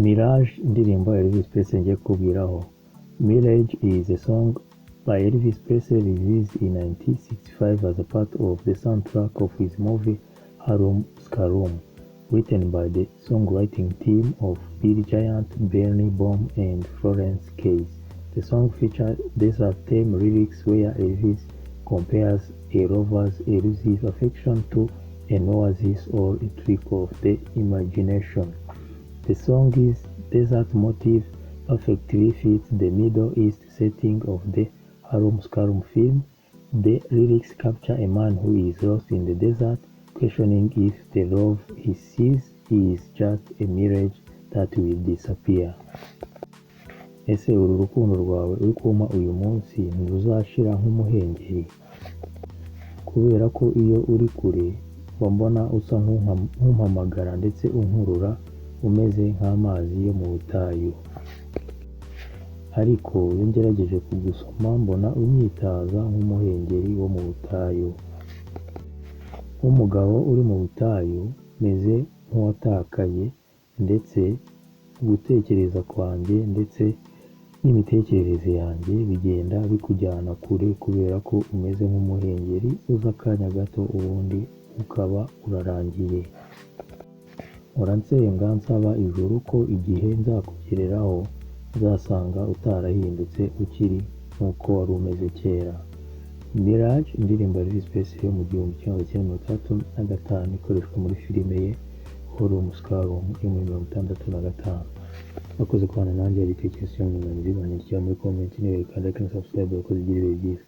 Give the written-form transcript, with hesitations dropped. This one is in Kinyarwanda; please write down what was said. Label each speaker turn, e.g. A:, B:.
A: Mirage indirimbo ya Elvis Presley ngiye kubwiraho. Mirage is a song by Elvis Presley released in 1965 as a part of the soundtrack of his movie Harum Skarum, written by the songwriting team of Bill Giant, Bernie Baum, and Florence Case. The song features desert-theme lyrics where Elvis compares a lover's elusive affection to an oasis or a trick of the imagination. The song's desert motif perfectly fits the Middle East setting of the Harum Skarum film. The lyrics capture a man who is lost in the desert, questioning if the love he sees is just a mirage that will disappear. Ese uru rukundo rwawe uri kumpa uyu munsi ntiruzashira nk'umuhengeri? Kubera ko iyo uri kure mba mbona usa nk'umpamagara ndetse unkurura umeze nk'amazi yo mu butayu, ariko iyo ngerageje kugusoma mbona unyitaza nk'umuhengeri wo mu butayu. Nk'umugabo uri mu butayu meze nk'uwatakaye, ndetse gutekereza kwanjye ndetse n'imitekerereze yanjye bigenda bikujyana kure kubera ko umeze nk'umuhengeri uza akanya gato ubundi ukaba urarangiye. Uransenga nsaba ijuru ko igihe nzakugereraho uzasanga utarahindutse ukiri nk'uko wari umeze kera. Mirage indirimbo ya Elvis Presley yo mu 1965 ikoreshwa muri filime ye Harum Skarum yo muri 1965. Bakoze kubana nanjye, ibitekerezo cyangwa inyunganizi banyandikira muri comment niba kandi like na subscribe bakoze igira ibihe byiza.